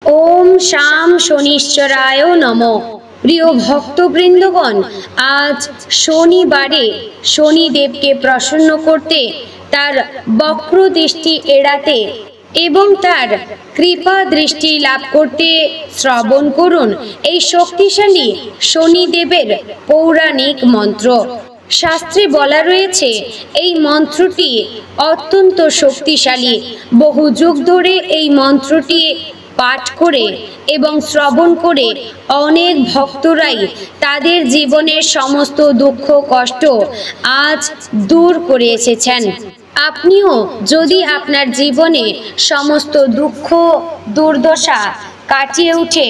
ওম শাম শনিশ্চরায় নমঃ। প্রিয় ভক্তবৃন্দগণ, আজ শনিবারে শনিদেবকে প্রসন্ন করতে, তার বক্র দৃষ্টি এড়াতে এবং তার কৃপা দৃষ্টি লাভ করতে শ্রবণ করুন এই শক্তিশালী শনিদেবের পৌরাণিক মন্ত্র। শাস্ত্রে বলা রয়েছে এই মন্ত্রটি অত্যন্ত শক্তিশালী। বহু যুগ ধরে এই মন্ত্রটি পাঠ করে এবং শ্রবণ করে অনেক ভক্তরাই তাদের জীবনের সমস্ত দুঃখ কষ্ট আজ দূর করে এসেছেন। আপনিও যদি আপনার জীবনে সমস্ত দুঃখ দুর্দশা কাটিয়ে উঠে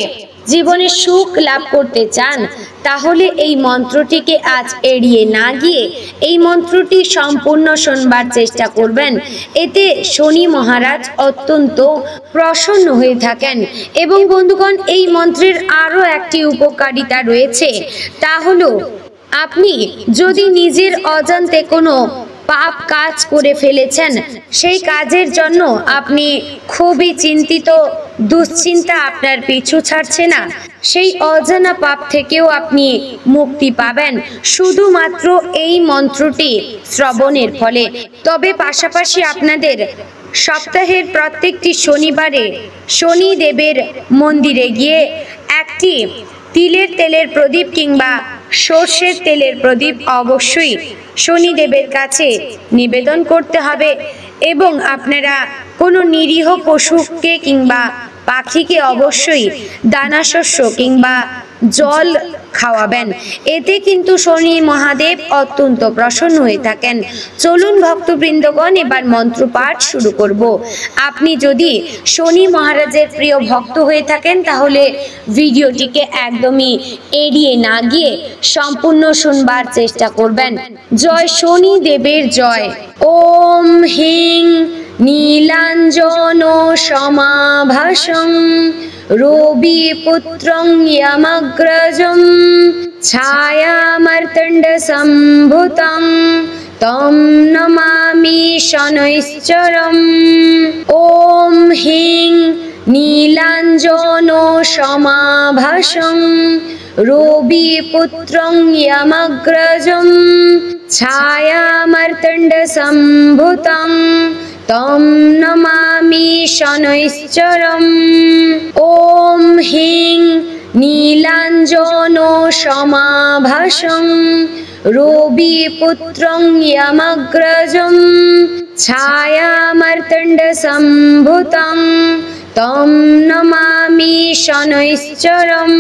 জীবনে সুখ লাভ করতে চান, তাহলে এই মন্ত্রটিকে আজ এড়িয়ে না গিয়ে এই মন্ত্রটি সম্পূর্ণ শোনবার চেষ্টা করবেন। এতে শনি মহারাজ অত্যন্ত প্রসন্ন হয়ে থাকেন। এবং বন্ধুগণ, এই মন্ত্রের আরও একটি উপকারিতা রয়েছে, তা হলো আপনি যদি নিজের অজান্তে কোনো পাপ কাজ করে ফেলেছেন, সেই কাজের জন্য আপনি খুবই চিন্তিত, দুশ্চিন্তা আপনার পিছু ছাড়ছে না, সেই অজানা পাপ থেকেও আপনি মুক্তি পাবেন শুধুমাত্র এই মন্ত্রটি শ্রবণের ফলে। তবে পাশাপাশি আপনাদের সপ্তাহের প্রত্যেকটি শনিবারে শনিদেবের মন্দিরে গিয়ে একটি তিলের তেলের প্রদীপ কিংবা সর্ষের তেলের প্রদীপ অবশ্যই শনিদেবের কাছে নিবেদন করতে হবে। এবং আপনারা কোনো নিরীহ পশুকে কিংবা পাখিকে অবশ্যই দানাশস্য কিংবা জল খাওয়াবেন। এতে কিন্তু শনি মহাদেব অত্যন্ত প্রসন্ন হয়ে থাকেন। চলুন ভক্তবৃন্দগণ, এবার মন্ত্র পাঠ শুরু করব। আপনি যদি শনি মহারাজের প্রিয় ভক্ত হয়ে থাকেন, তাহলে ভিডিওটিকে একদমই এড়িয়ে না গিয়ে সম্পূর্ণ শুনবার চেষ্টা করবেন। জয় শনি দেবের জয়। ওম হিং নীলাঞ্জন সমাভাসং রবি পুত্রং যমগ্রজং ছায়ামার্তণ্ড সম্ভুতং তম নমামি শনৈশ্চরম। ওম হিং নীলাঞ্জন সমাভাসং রবি পুত্রং যমগ্রজং ছায়ামার্তণ্ড সম্ভুতং তম নমামি শনৈশ্চরম। ওম হিং নীলাঞ্জন সমাভাসং রবি পুত্রং যমগ্রজং ছায়ামার্তণ্ড সম্ভুতং তম নমামি শনৈশ্চরম।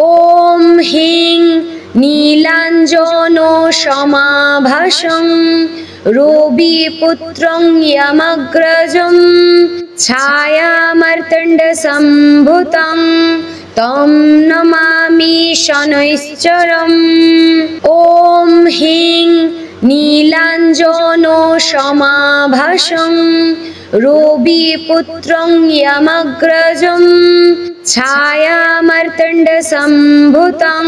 ওম হিং নীলাঞ্জন সমাভাসং রবি পুত্রং যমগ্রজং ছায়ামার্তণ্ড সম্ভুতং তম নমামি শনৈশ্চরম। ওম হিং নীলাঞ্জন সমাভাসং রবি পুত্রং যমগ্রজং ছায়ামার্তণ্ড সম্ভুতং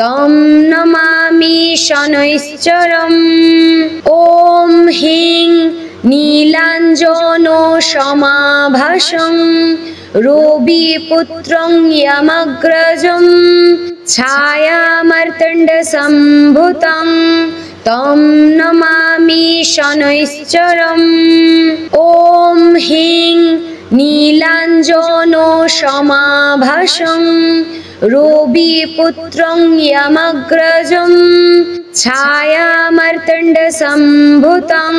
তম নমামি শনৈশ্চরম। ওম হিং নীলাঞ্জন সমাভাসং রবি পুত্রং যমগ্রজং ছায়ামার্তণ্ড সম্ভুতং তম নমামি শনৈশ্চরম। ওম হিং নীলাঞ্জন সমাভাসং রবি পুত্রং যমগ্রজং ছায়ামার্তণ্ড সম্ভুতং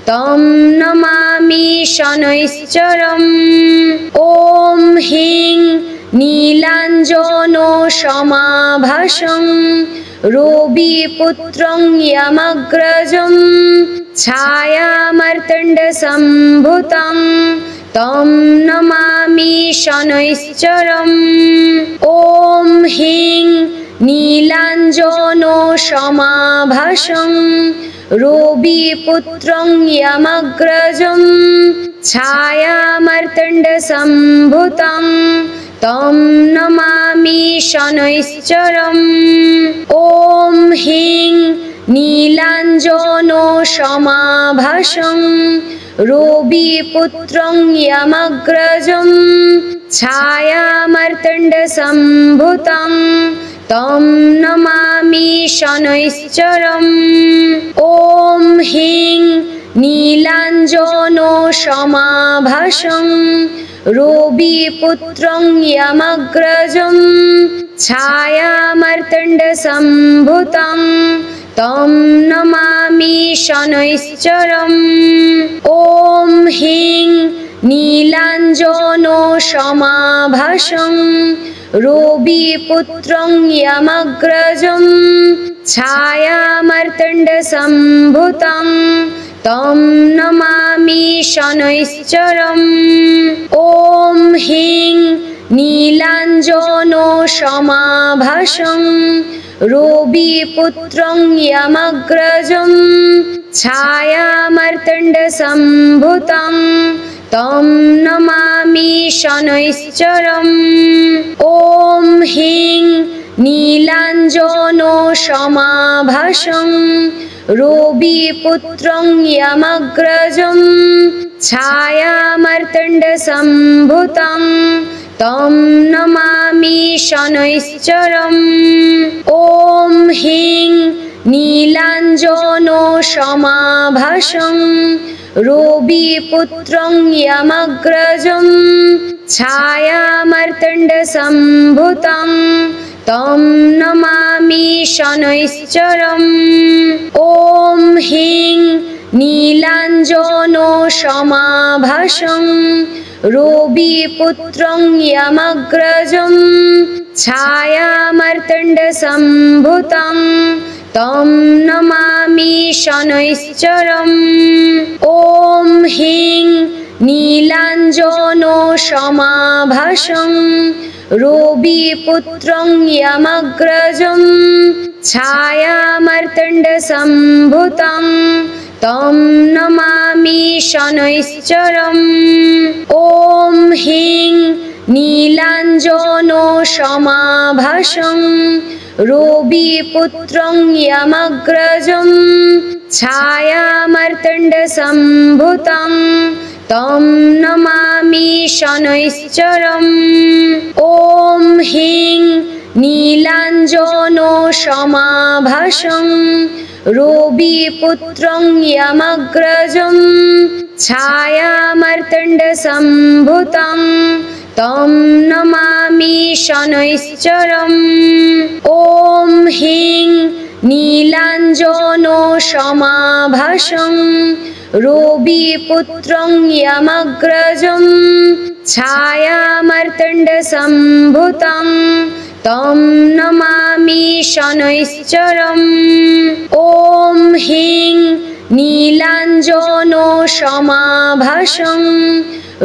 তম নমামি শনৈশ্চরম। ওম হিং নীলাঞ্জন সমাভাসং রবি পুত্রং যমগ্রজং ছায়ামার্তণ্ড সম্ভুতং তম নমামি শনৈশ্চরম। ওম হিং নীলাঞ্জন সমাভাসং রবি পুত্রং যমগ্রজং ছায়ামার্তণ্ড সম্ভুতং তম নমামি শনৈশ্চরম। ওম হিং নীলাঞ্জন সমাভাসং रविपुत्रं यमग्रजं छायामार्तण्डसम्भूतं तं नमामि शनैश्चरम्। ॐ ह्रीं नीलाञ्जनो समाभासं रविपुत्रं यमग्रजं छायामार्तण्डसम्भूतं तं नमामि शनैश्चरम्। ॐ ह्रीं नीलाञ्जनो समाभासं रविपुत्रं यमग्रजं छायामार्तण्डसम्भूतं तं नमामि शनैश्चरम्। ॐ ह्रीं नीलाञ्जनो समाभासं रविपुत्रं यमग्रजं छायामार्तण्डसम्भूतं तं नमामि शनैश्चरम्। ॐ ह्रीं नीलाञ्जनो समाभासं रविपुत्रं यमग्रजं छायामार्तण्डसम्भूतं तं नमामि शनैश्चरम्। ॐ ह्रीं नीलाञ्जनो समाभासं रविपुत्रं यमग्रजं छायामार्तण्डसम्भूतं तं नमामि शनैश्चरम्। ॐ ह्रीं नीलाञ्जनो समाभासं रविपुत्रं यमग्रजं छायामार्तण्डसम्भूतं तं नमामि शनैश्चरम्। ॐ ह्रीं नीलाञ्जनो समाभासं रविपुत्रं यमग्रजं छायामार्तण्डसम्भूतं तं नमामि शनैश्चरम्। ॐ ह्रीं नीलाञ्जनो समाभासं रविपुत्रं यमग्रजं छायामार्तण्डसम्भूतं तं नमामि शनैश्चरम्। ॐ ह्रीं नीलाञ्जनो समाभासं रविपुत्रं यमग्रजं छायामार्तण्डसम्भूतं तं नमामि शनैश्चरम्। ॐ ह्रीं नीलाञ्जनो समाभासं रविपुत्रं यमग्रजं छायामार्तण्डसम्भूतं तं नमामि शनैश्चरम्। ॐ ह्रीं नीलाञ्जनो समाभासं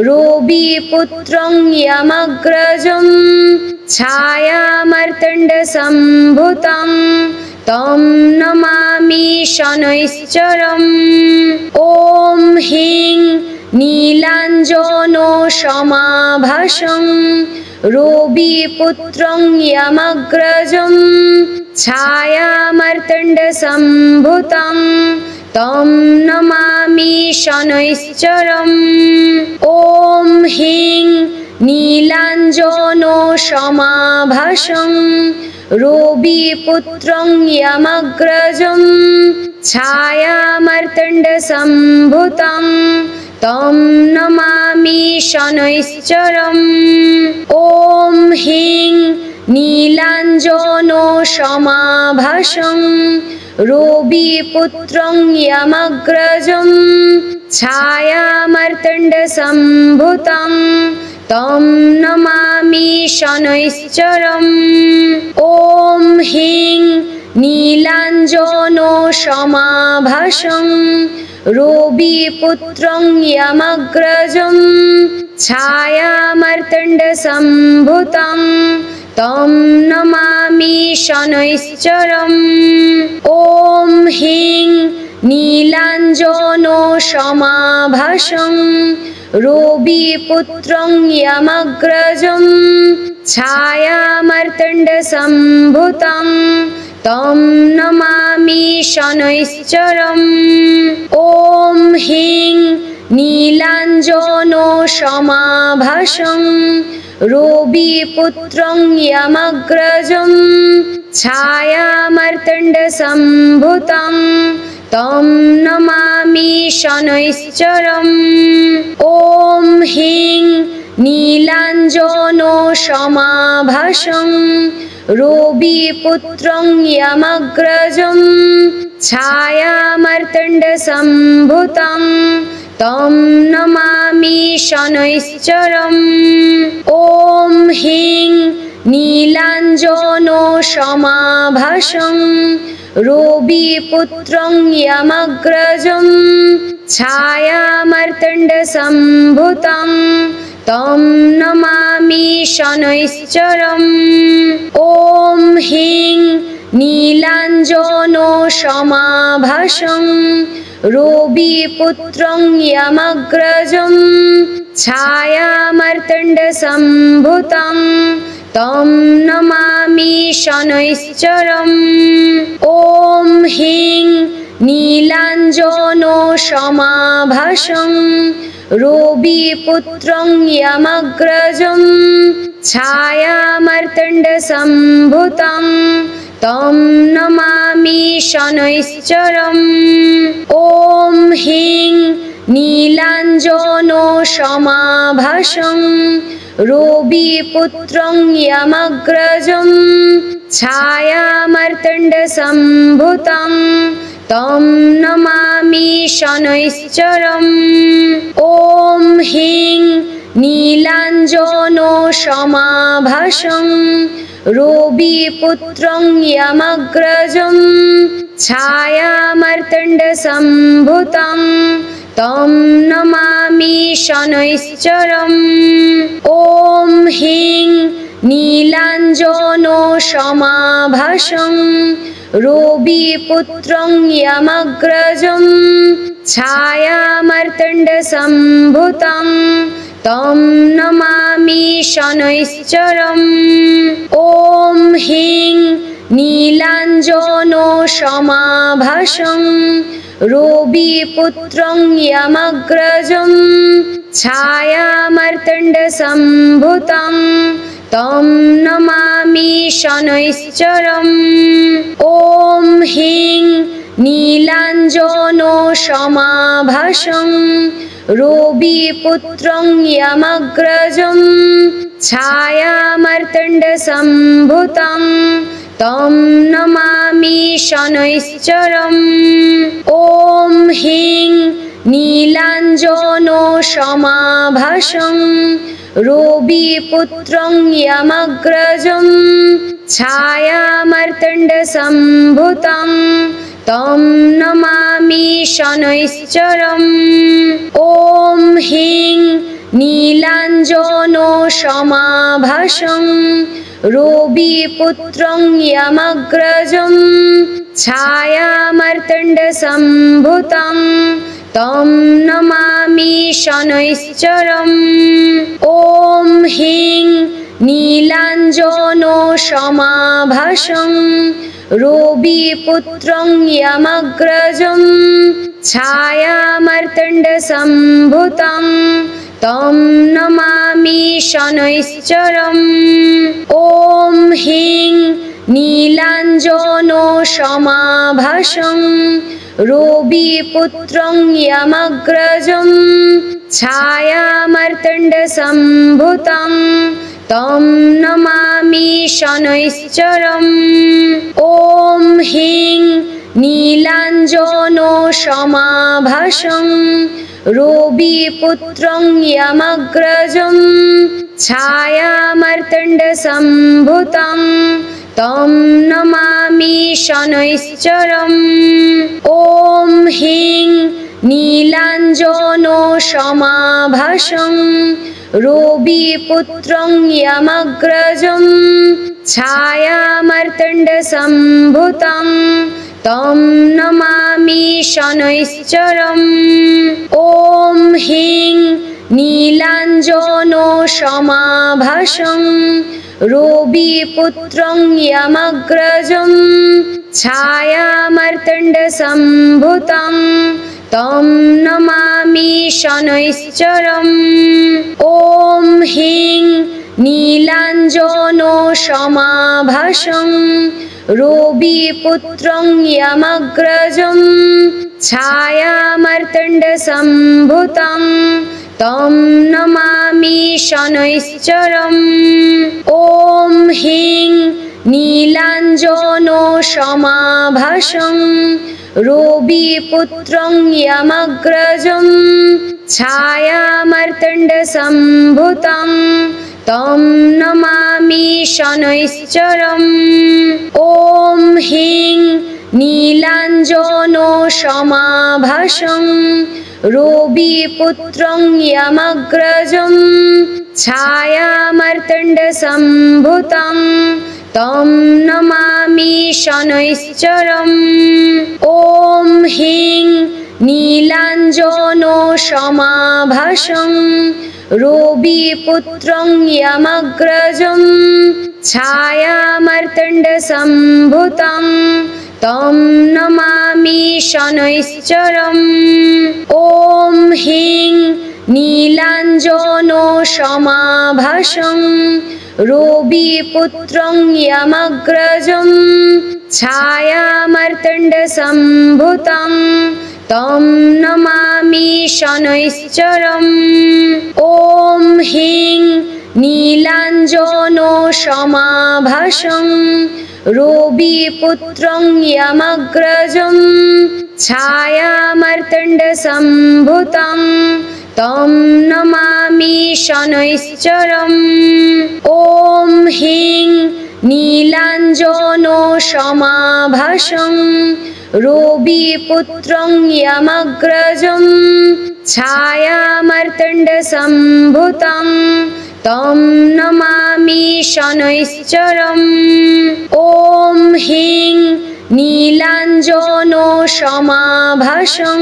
रविपुत्रं यमग्रजं छायामार्तण्डसम्भूतं तं नमामि शनैश्चरम्। ॐ ह्रीं नीलाञ्जनो समाभासं रविपुत्रं यमग्रजं छायामार्तण्डसम्भूतं तं नमामि शनैश्चरम्। ॐ ह्रीं नीलाञ्जनो समाभासं रविपुत्रं यमग्रजं छायामार्तण्डसम्भूतं तं नमामि शनैश्चरम्। ॐ ह्रीं नीलाञ्जनो समाभासं रविपुत्रं यमग्रजं छायामार्तण्डसम्भूतं तं नमामि शनैश्चरम्। ॐ ह्रीं नीलाञ्जनो समाभासं रविपुत्रं यमग्रजं छायामार्तण्डसम्भूतं तं नमामि शनैश्चरम्। ॐ ह्रीं नीलाञ्जनो समाभासं रविपुत्रं यमग्रजं छायामार्तण्डसम्भूतं तं नमामि शनैश्चरम्। ॐ ह्रीं नीलाञ्जनो समाभासं रविपुत्रं यमग्रजं छायामार्तण्डसम्भूतं तं नमामि शनैश्चरम्। ॐ ह्रीं नीलाञ्जनो समाभासं रविपुत्रं यमग्रजं छायामार्तण्डसम्भूतं तं नमामि शनैश्चरम्। ॐ ह्रीं नीलाञ्जनो समाभासं रविपुत्रं यमग्रजं छायामार्तण्डसम्भूतं तं नमामि शनैश्चरम्। ॐ ह्रीं नीलाञ्जनो समाभासं रविपुत्रं यमग्रजं छायामार्तण्डसम्भूतं तं नमामि शनैश्चरम्। ॐ ह्रीं नीलाञ्जनो समाभासं रविपुत्रं यमग्रजं छायामार्तण्डसम्भूतं तं नमामि शनैश्चरम्। ॐ ह्रीं नीलाञ्जनो समाभासं रविपुत्रं यमग्रजं छायामार्तण्डसम्भूतं तं नमामि शनैश्चरम्। ॐ ह्रीं नीलाञ्जनो समाभासं रविपुत्रं यमग्रजं छायामार्तण्डसम्भूतं तं नमामि शनैश्चरम्। ॐ ह्रीं नीलाञ्जनो समाभासं रविपुत्रं यमग्रजं छायामार्तण्डसम्भूतं तं नमामि शनैश्चरम्। ॐ ह्रीं नीलाञ्जनो समाभासं रविपुत्रं यमग्रजं छायामार्तण्डसम्भूतं तं नमामि शनैश्चरम्। ॐ ह्रीं नीलाञ्जनो समाभासं रविपुत्रं यमग्रजं छायामार्तण्डसम्भूतं तं नमामि शनैश्चरम्। ॐ ह्रीं नीलाञ्जनो समाभासं रविपुत्रं यमग्रजं छायामार्तण्डसम्भूतं तं नमामि शनैश्चरम्। ॐ ह्रीं नीलाञ्जनो समाभासं रविपुत्रं यमग्रजं छायामार्तण्डसम्भूतं तं नमामि शनैश्चरम्। ॐ ह्रीं नीलाञ्जनो समाभासं रविपुत्रं यमग्रजं छायामार्तण्डसम्भूतं तं नमामि शनैश्चरम्। ॐ ह्रीं नीलाञ्जनो समाभासं रविपुत्रं यमग्रजं छायामार्तण्डसम्भूतं तं नमामि शनैश्चरम्। ॐ ह्रीं नीलाञ्जनो समाभासं रविपुत्रं यमग्रजं छायामार्तण्डसम्भूतं तं नमामि शनैश्चरम्। ॐ ह्रीं नीलाञ्जनो समाभासं रविपुत्रं यमग्रजं छायामार्तण्डसम्भूतं तं नमामि शनैश्चरम्। ॐ ह्रीं नीलाञ्जनो समाभासं रविपुत्रं यमग्रजं छायामार्तण्डसम्भूतं तं नमामि शनैश्चरम्। ॐ ह्रीं नीलाञ्जनो समाभासं रविपुत्रं यमग्रजं छायामार्तण्डसम्भूतं तं नमामि शनैश्चरम्। ॐ ह्रीं नीलाञ्जनो समाभासं रविपुत्रं यमग्रजं छायामार्तण्डसम्भूतं तं नमामि शनैश्चरम्। ॐ ह्रीं नीलाञ्जनो समाभासं रविपुत्रं यमग्रजं छायामार्तण्डसम्भूतं तं नमामि शनैश्चरम्। ॐ ह्रीं नीलाञ्जनो समाभासं रविपुत्रं यमग्रजं छायामार्तण्डसम्भूतं तं नमामि शनैश्चरम्। ॐ ह्रीं नीलाञ्जनो समाभासं रविपुत्रं यमग्रजं छायामार्तण्डसम्भूतं तं नमामि शनैश्चरम्। ॐ ह्रीं नीलाञ्जनो समाभासं रविपुत्रं यमग्रजं छायामार्तण्डसम्भूतं तं नमामि शनैश्चरम्। ॐ ह्रीं नीलाञ्जनो समाभासं रविपुत्रं यमग्रजं छायामार्तण्डसम्भूतं तं नमामि शनैश्चरम्। ॐ ह्रीं नीलाञ्जनो समाभासं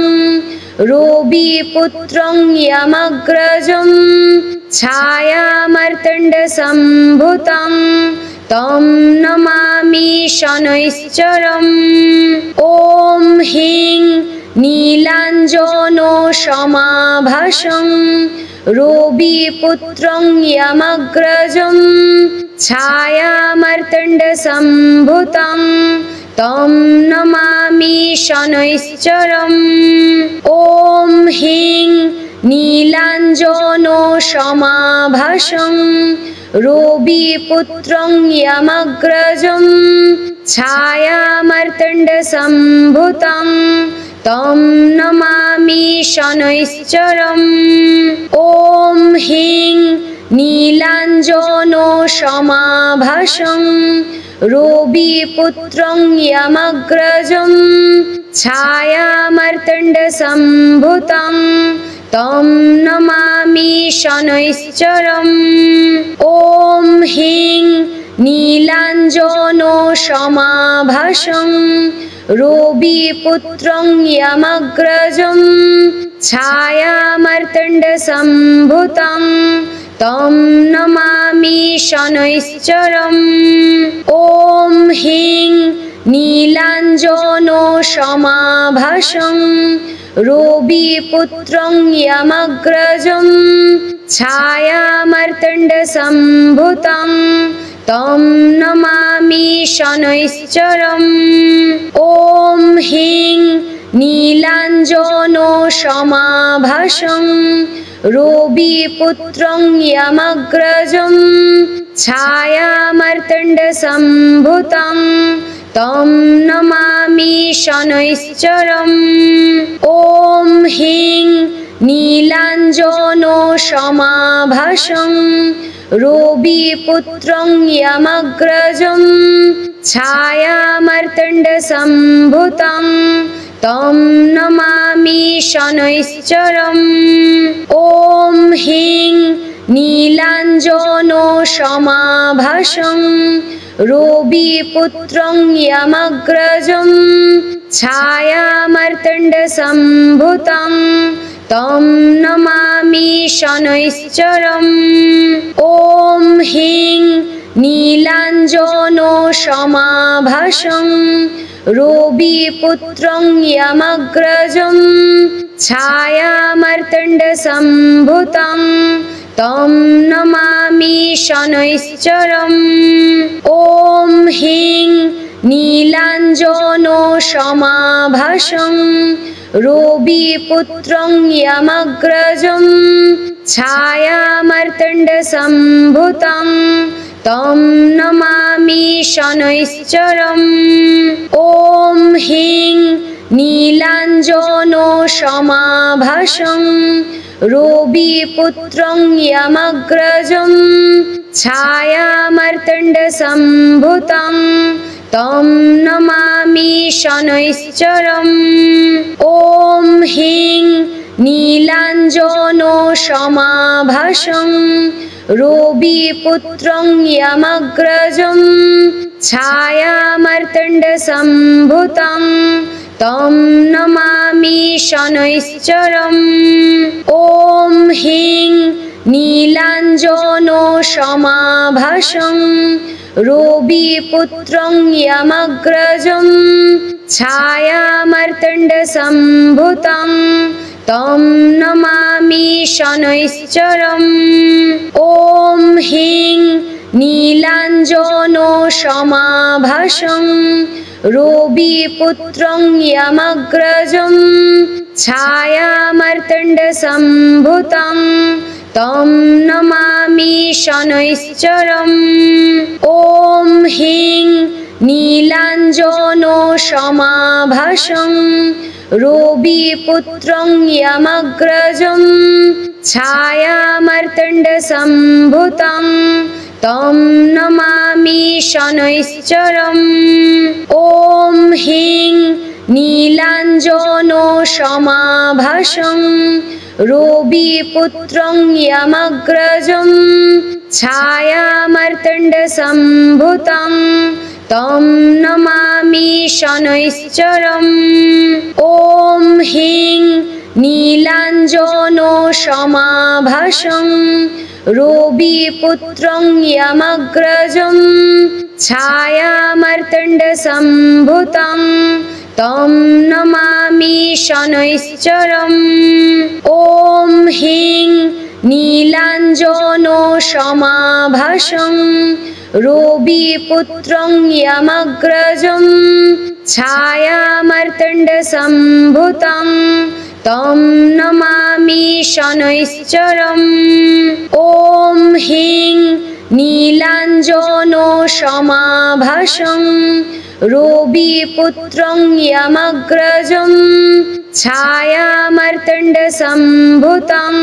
रविपुत्रं यमग्रजं छायामार्तण्डसम्भूतं तं नमामि शनैश्चरम्। ॐ ह्रीं नीलाञ्जनो समाभासं रविपुत्रं यमग्रजं छायामार्तण्डसम्भूतं तं नमामि शनैश्चरम्। ॐ ह्रीं नीलाञ्जनो समाभासं रविपुत्रं यमग्रजं छायामार्तण्डसम्भूतं तं नमामि शनैश्चरम्। ॐ ह्रीं नीलाञ्जनो समाभासं रविपुत्रं यमग्रजं छायामार्तण्डसम्भूतं तं नमामि शनैश्चरम्। ॐ ह्रीं नीलाञ्जनो समाभासं रविपुत्रं यमग्रजं छायामार्तण्डसम्भूतं तं नमामि शनैश्चरम्। ॐ ह्रीं नीलाञ्जनो समाभासं रविपुत्रं यमग्रजं छायामार्तण्डसम्भूतं तं नमामि शनैश्चरम्। ॐ ह्रीं नीलाञ्जनो समाभासं रविपुत्रं यमग्रजं छायामार्तण्डसम्भूतं तं नमामि शनैश्चरम्। ॐ ह्रीं नीलाञ्जनो समाभासं रविपुत्रं यमग्रजं छायामार्तण्डसम्भूतं तं नमामि शनैश्चरम्। ॐ ह्रीं नीलाञ्जनो समाभासं रविपुत्रं यमग्रजं छायामार्तण्डसम्भूतं तं नमामि शनैश्चरम्। ॐ ह्रीं नीलाञ्जनो समाभासं रविपुत्रं यमग्रजं छायामार्तण्डसम्भूतं तं नमामि शनैश्चरम्। ॐ ह्रीं नीलाञ्जनो समाभासं रविपुत्रं यमग्रजं छायामार्तण्डसम्भूतं तं नमामि शनैश्चरम्। ॐ ह्रीं नीलाञ्जनो समाभासं रविपुत्रं यमग्रजं छायामार्तण्डसम्भूतं तं नमामि शनैश्चरम्। ॐ ह्रीं नीलाञ्जनो समाभासं रविपुत्रं यमग्रजं छायामार्तण्डसम्भूतं तं नमामि शनैश्चरम्। ॐ ह्रीं नीलाञ्जनो समाभासं रविपुत्रं यमग्रजं छायामार्तण्डसम्भूतं तं नमामि शनैश्चरम्। ॐ ह्रीं नीलाञ्जनो समाभासं रविपुत्रं यमग्रजं छायामार्तण्डसम्भूतं तं नमामि शनैश्चरम्। ॐ ह्रीं नीलाञ्जनो समाभासं रविपुत्रं यमग्रजं छायामार्तण्डसम्भूतं तं नमामि शनैश्चरम्। ॐ ह्रीं नीलाञ्जनो समाभासं रविपुत्रं यमग्रजं छायामार्तण्डसम्भूतं तं नमामि शनैश्चरम्। ॐ ह्रीं नीलाञ्जनो समाभासं रविपुत्रं यमग्रजं छायामार्तण्डसम्भूतं तं नमामि शनैश्चरम्। ॐ ह्रीं नीलाञ्जनो समाभासं रविपुत्रं यमग्रजं छायामार्तण्डसम्भूतं तं नमामि शनैश्चरम्। ॐ ह्रीं नीलाञ्जनो समाभासं रविपुत्रं यमग्रजं छायामार्तण्डसम्भूतं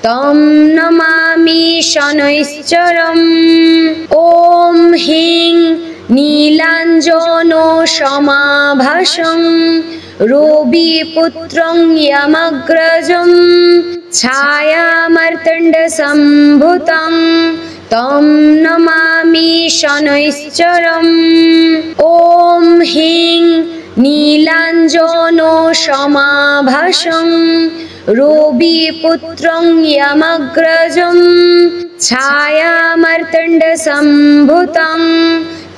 तं नमामि शनैश्चरम्। ॐ ह्रीं नीलाञ्जनो समाभासं रविपुत्रं यमग्रजं छायामार्तण्डसम्भूतं तं नमामि शनैश्चरम्। ॐ ह्रीं नीलाञ्जनो समाभासं रविपुत्रं यमग्रजं छायामार्तण्डसम्भूतं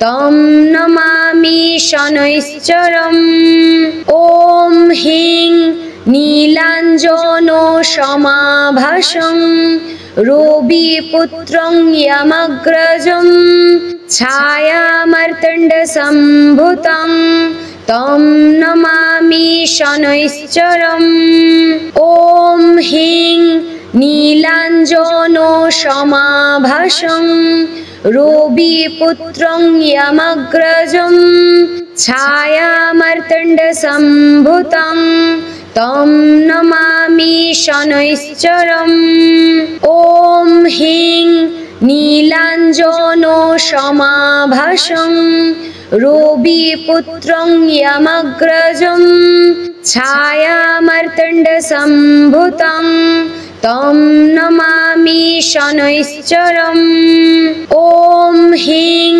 तं नमामि शनैश्चरम्। ॐ ह्रीं नीलाञ्जनो समाभासं रविपुत्रं यमग्रजं छायामार्तण्डसम्भूतं तं नमामि शनैश्चरम्। ॐ ह्रीं नीलाञ्जनो समाभासं रविपुत्रं यमग्रजं छायामार्तण्डसम्भूतं तं नमामि शनैश्चरम्। ॐ ह्रीं नीलाञ्जनो समाभासं रविपुत्रं यमग्रजं छायामार्तण्डसम्भूतं तं नमामि शनैश्चरम्। ॐ ह्रीं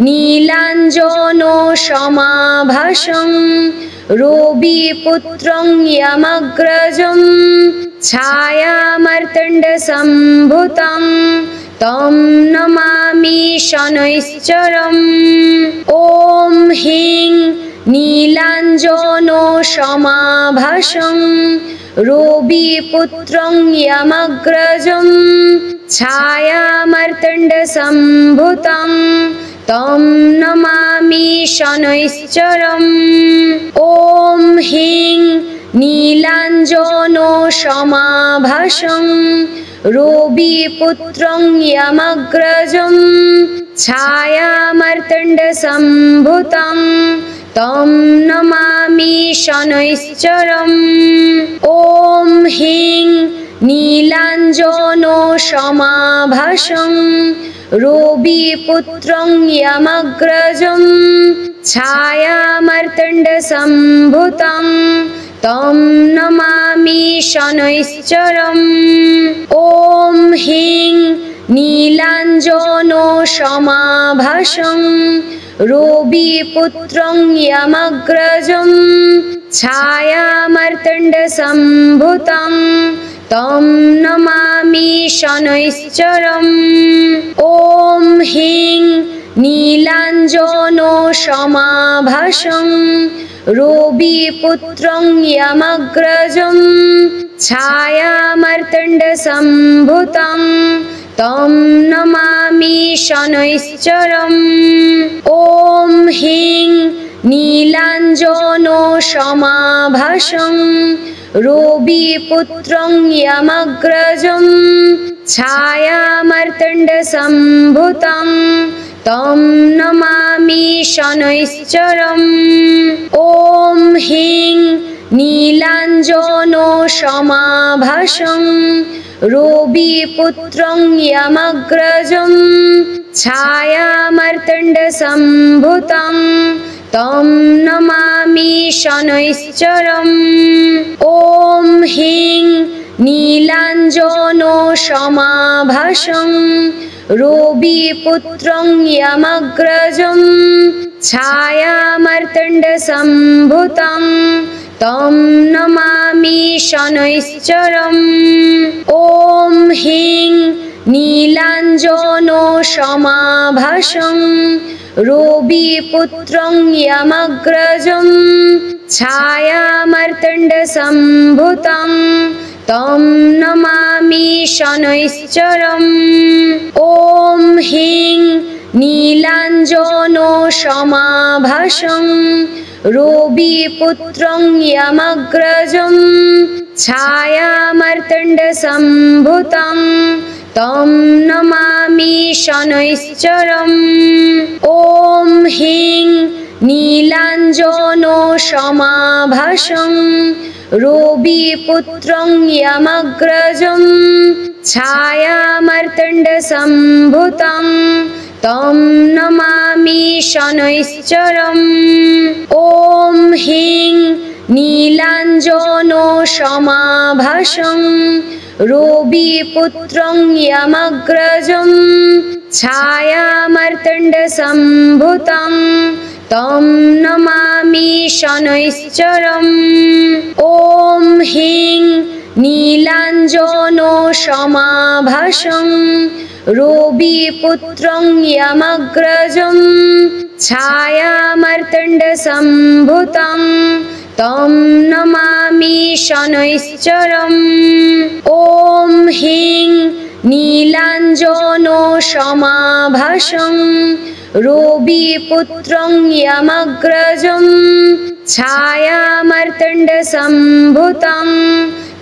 नीलाञ्जनो समाभासं रविपुत्रं यमग्रजं छायामार्तण्डसम्भूतं तं नमामि शनैश्चरम्। ॐ ह्रीं नीलाञ्जनो समाभासं रविपुत्रं यमग्रजं छायामार्तण्डसम्भूतं तं नमामि शनैश्चरम्। ॐ ह्रीं नीलाञ्जनो समाभासं रविपुत्रं यमग्रजं छायामार्तण्डसम्भूतं तं नमामि शनैश्चरम्। ॐ ह्रीं नीलाञ्जनो समाभासं रविपुत्रं यमग्रजं छायामार्तण्डसम्भूतं तं नमामि शनैश्चरम्। ॐ ह्रीं नीलाञ्जनो समाभासं रविपुत्रं यमग्रजं छायामार्तण्डसम्भूतं तं नमामि शनैश्चरम्। ॐ ह्रीं नीलाञ्जनो समाभासं रविपुत्रं यमग्रजं छायामार्तण्डसम्भूतं तं नमामि शनैश्चरम्। ॐ ह्रीं नीलाञ्जनो समाभासं रविपुत्रं यमग्रजं छायामार्तण्डसम्भूतं तं नमामि शनैश्चरम्। ॐ ह्रीं नीलाञ्जनो समाभासं रविपुत्रं यमग्रजं छायामार्तण्डसम्भूतं तं नमामि शनैश्चरम्। ॐ ह्रीं नीलाञ्जनो समाभासं रविपुत्रं यमग्रजं छायामार्तण्डसम्भूतं तं नमामि शनैश्चरम्। ॐ ह्रीं नीलाञ्जनो समाभासं रविपुत्रं यमग्रजं छायामार्तण्डसम्भूतं तं नमामि शनैश्चरम्। ॐ ह्रीं नीलाञ्जनो समाभासं रविपुत्रं यमग्रजं छायामार्तण्डसम्भूतं तं नमामि शनैश्चरम्। ॐ ह्रीं नीलाञ्जनो समाभासं रविपुत्रं यमग्रजं छायामार्तण्डसम्भूतं तं नमामि शनैश्चरम्। ॐ ह्रीं नीलाञ्जनो समाभासं रविपुत्रं यमग्रजं छायामार्तण्डसम्भूतं तं नमामि शनैश्चरम्। ॐ ह्रीं नीलाञ्जनो समाभासं रविपुत्रं यमग्रजं छायामार्तण्डसम्भूतं तं नमामि शनैश्चरम्। ॐ ह्रीं नीलाञ्जनो समाभासं रविपुत्रं यमग्रजं छायामार्तण्डसम्भूतं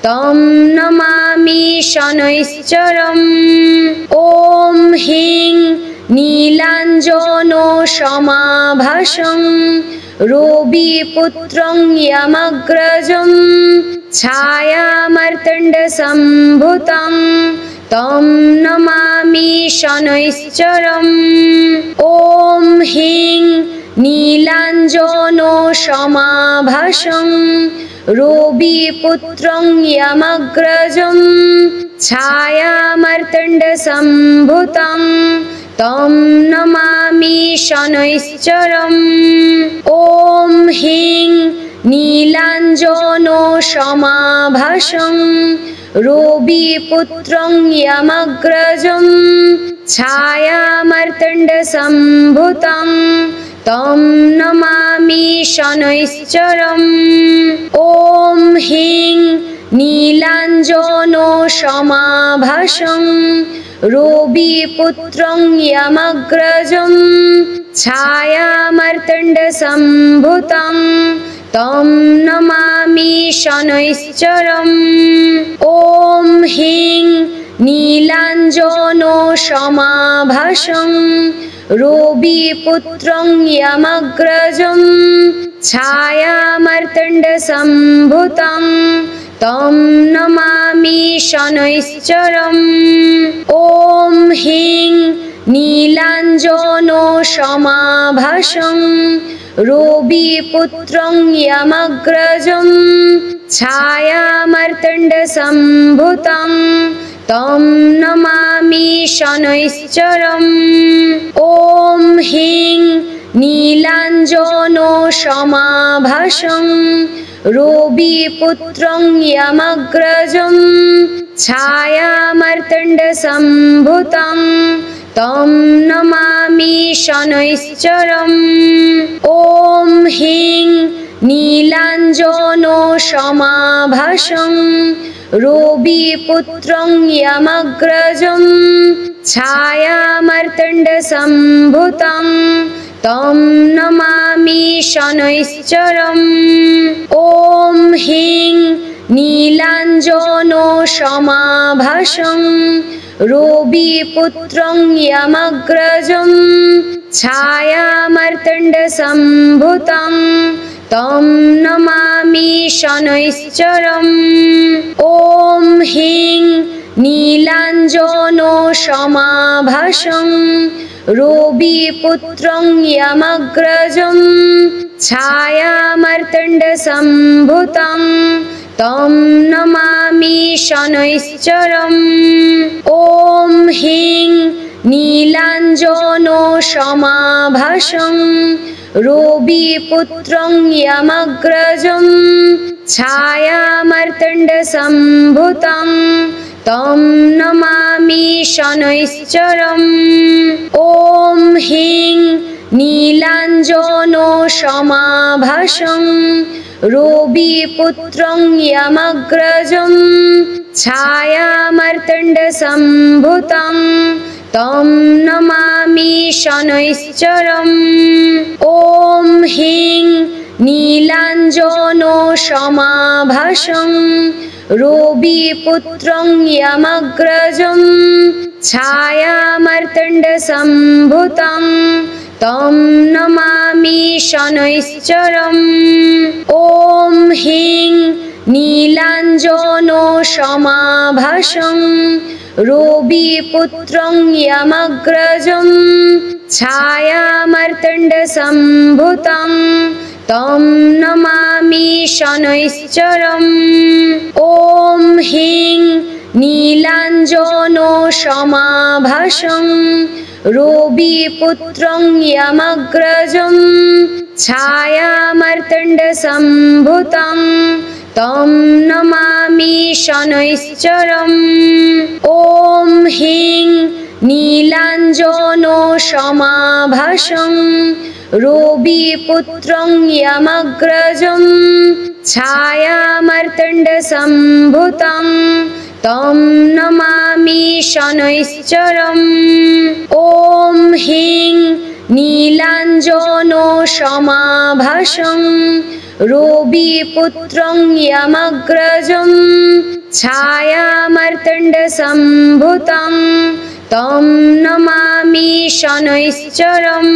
तं नमामि शनैश्चरम्। ॐ ह्रीं नीलाञ्जनो समाभासं रविपुत्रं यमग्रजं छायामार्तण्डसम्भूतं तं नमामि शनैश्चरम्। ॐ ह्रीं नीलाञ्जनो समाभासं रविपुत्रं यमग्रजं छायामार्तण्डसम्भूतं तं नमामि शनैश्चरम्। ॐ ह्रीं नीलाञ्जनो समाभासं रविपुत्रं यमग्रजं छायामार्तण्डसम्भूतं तं नमामि शनैश्चरम्। ॐ ह्रीं नीलाञ्जनो समाभासं रविपुत्रं यमग्रजं छायामार्तण्डसम्भूतं तं नमामि शनैश्चरम्। ॐ ह्रीं नीलाञ्जनो समाभासं रविपुत्रं यमग्रजं छायामार्तण्डसम्भूतं तं नमामि शनैश्चरम्। ॐ ह्रीं नीलाञ्जनो समाभासं रविपुत्रं यमग्रजं छायामार्तण्डसम्भूतं तं नमामि शनैश्चरम्। ॐ ह्रीं नीलाञ्जनो समाभासं रविपुत्रं यमग्रजं छायामार्तण्डसम्भूतं तं नमामि शनैश्चरम्। ॐ ह्रीं नीलाञ्जनो समाभासं रविपुत्रं यमग्रजं छायामार्तण्डसम्भूतं तं नमामि शनैश्चरम्। ॐ ह्रीं नीलाञ्जनो समाभासं रविपुत्रं यमग्रजं छायामार्तण्डसम्भूतं तं नमामि शनैश्चरम्। ॐ ह्रीं नीलाञ्जनो समाभासं रविपुत्रं यमग्रजं छायामार्तण्डसम्भूतं तं नमामि शनैश्चरम्। ॐ ह्रीं नीलाञ्जनो समाभासं रविपुत्रं यमग्रजं छायामार्तण्डसम्भूतं तं नमामि शनैश्चरम्। ॐ ह्रीं नीलाञ्जनो समाभासं रविपुत्रं यमग्रजं छायामार्तण्डसम्भूतं तं नमामि शनैश्चरम्। ॐ ह्रीं नीलाञ्जनो समाभासं रविपुत्रं यमग्रजं छायामार्तण्डसम्भूतं तं नमामि शनैश्चरम्। ॐ ह्रीं नीलाञ्जनो समाभासं रविपुत्रं यमग्रजं छायामार्तण्डसम्भूतं तं नमामि शनैश्चरम्। ॐ ह्रीं नीलाञ्जनो समाभासं रविपुत्रं यमग्रजं छायामार्तण्डसम्भूतं तं नमामि शनैश्चरम्। ॐ ह्रीं नीलाञ्जनो समाभासं रविपुत्रं यमग्रजं छायामार्तण्डसम्भूतं तं नमामि शनैश्चरम्। ॐ ह्रीं नीलाञ्जनो समाभासं रविपुत्रं यमग्रजं छायामार्तण्डसम्भूतं तं नमामि शनैश्चरम्।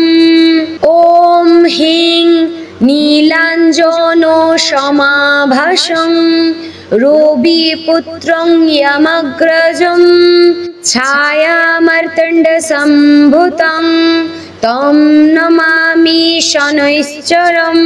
ॐ ह्रीं नीलाञ्जनो समाभासं रविपुत्रं यमग्रजं छायामार्तण्डसम्भूतं तं नमामि शनैश्चरम्।